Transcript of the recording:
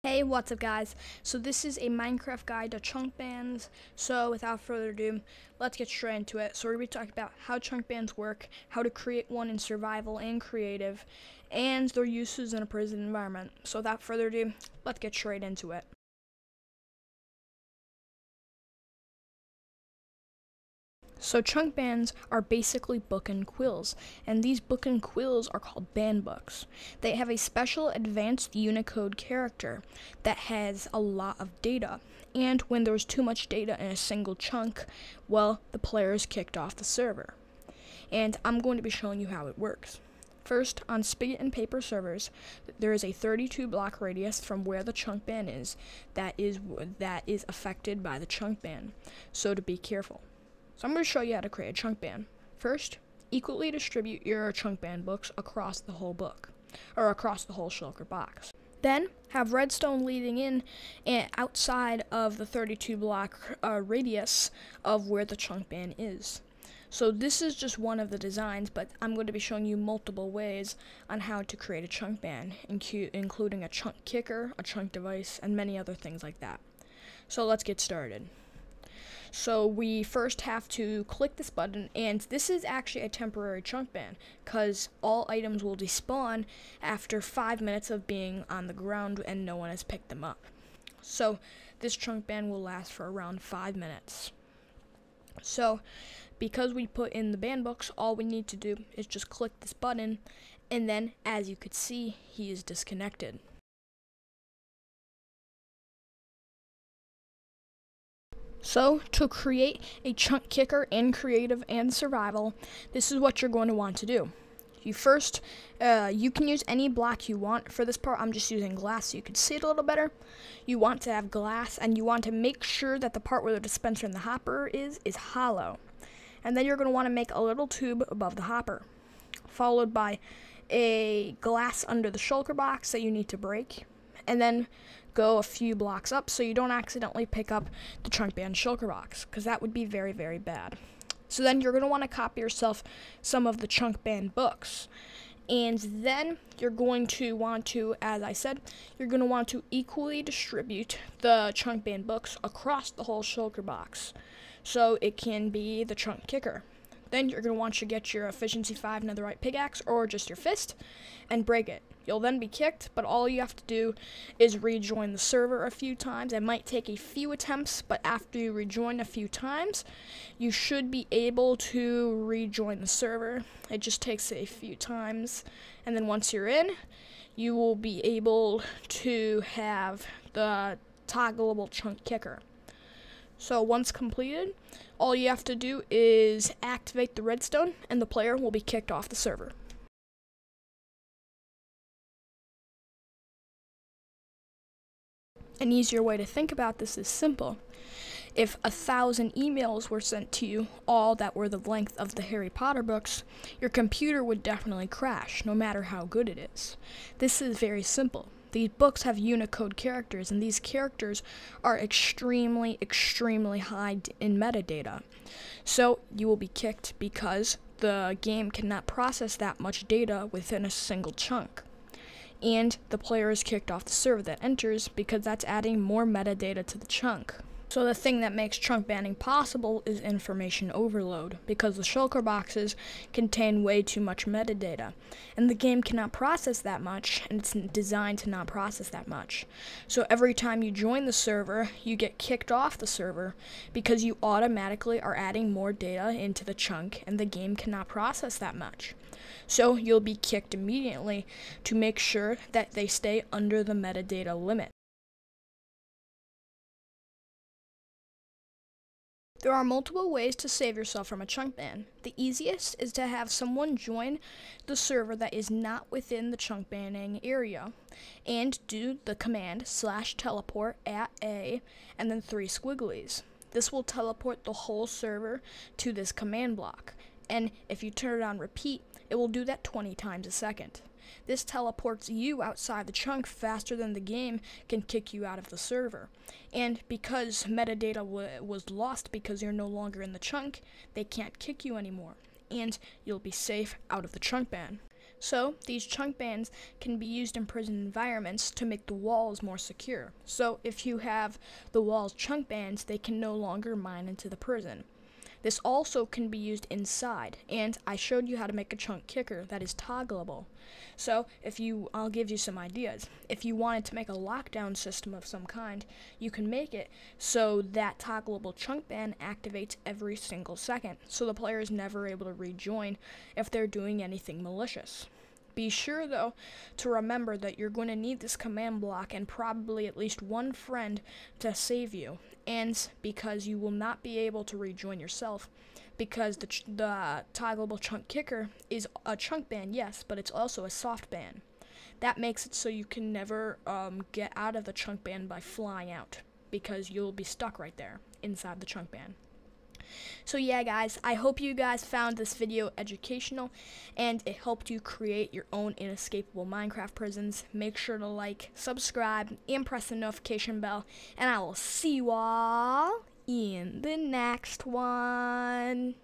Hey, what's up guys? So this is a Minecraft guide to Chunkbans. So without further ado, let's get straight into it. So we're going to be talking about how Chunkbans work, how to create one in survival and creative, and their uses in a prison environment. So without further ado, let's get straight into it. So Chunkbans are basically book and quills, and these book and quills are called ban books. They have a special advanced Unicode character that has a lot of data, and when there's too much data in a single chunk, well, the player is kicked off the server. And I'm going to be showing you how it works. First, on Spigot and Paper servers, there is a 32 block radius from where the chunk ban is that is affected by the chunk ban, so to be careful. So I'm going to show you how to create a chunk ban. First, equally distribute your chunk ban books across the whole book, or across the whole shulker box. Then, have redstone leading in and outside of the 32 block radius of where the chunk ban is. So this is just one of the designs, but I'm going to be showing you multiple ways on how to create a chunk ban, including a chunk kicker, a chunk device, and many other things like that. So let's get started. So we first have to click this button, and this is actually a temporary chunk ban because all items will despawn after 5 minutes of being on the ground and no one has picked them up. So this chunk ban will last for around 5 minutes. So because we put in the ban books, all we need to do is just click this button, and then as you could see, he is disconnected. So, to create a chunk kicker in creative and survival, this is what you're going to want to do. You can use any block you want. For this part, I'm just using glass so you can see it a little better. You want to have glass, and you want to make sure that the part where the dispenser and the hopper is hollow. And then you're going to want to make a little tube above the hopper, followed by a glass under the shulker box that you need to break, and then go a few blocks up so you don't accidentally pick up the Chunkban shulker box, because that would be very, very bad. So then you're going to want to copy yourself some of the Chunkban books, and then you're going to want to, as I said, you're going to want to equally distribute the Chunkban books across the whole shulker box, so it can be the chunk kicker. Then you're going to want to get your efficiency 5 netherite pickaxe or just your fist and break it. You'll then be kicked, but all you have to do is rejoin the server a few times. It might take a few attempts, but after you rejoin a few times, you should be able to rejoin the server. It just takes a few times, and then once you're in, you will be able to have the toggleable chunk kicker. So once completed, all you have to do is activate the redstone, and the player will be kicked off the server. An easier way to think about this is simple. If 1,000 emails were sent to you, all that were the length of the Harry Potter books, your computer would definitely crash, no matter how good it is. This is very simple. These books have Unicode characters, and these characters are extremely, extremely high in metadata. So you will be kicked because the game cannot process that much data within a single chunk. And the player is kicked off the server that enters because that's adding more metadata to the chunk. So the thing that makes chunk banning possible is information overload, because the shulker boxes contain way too much metadata, and the game cannot process that much, and it's designed to not process that much. So every time you join the server, you get kicked off the server because you automatically are adding more data into the chunk, and the game cannot process that much. So you'll be kicked immediately to make sure that they stay under the metadata limit. There are multiple ways to save yourself from a chunk ban. The easiest is to have someone join the server that is not within the chunk banning area and do the command /teleport at A and then 3 squigglies. This will teleport the whole server to this command block, and if you turn it on repeat, it will do that 20 times a second. This teleports you outside the chunk faster than the game can kick you out of the server. And because metadata was lost because you're no longer in the chunk, they can't kick you anymore, and you'll be safe out of the chunk ban. So these chunk bans can be used in prison environments to make the walls more secure. So if you have the walls chunk bans, they can no longer mine into the prison. This also can be used inside, and I showed you how to make a chunk kicker that is toggleable. So I'll give you some ideas. If you wanted to make a lockdown system of some kind, you can make it so that toggleable chunk ban activates every single second, so the player is never able to rejoin if they're doing anything malicious. Be sure, though, to remember that you're going to need this command block and probably at least one friend to save you, and because you will not be able to rejoin yourself, because the toggleable chunk kicker is a chunk ban, yes, but it's also a soft ban. That makes it so you can never get out of the chunk ban by flying out, because you'll be stuck right there inside the chunk ban. So yeah, guys, I hope you guys found this video educational and it helped you create your own inescapable Minecraft prisons. Make sure to like, subscribe, and press the notification bell, and I will see you all in the next one.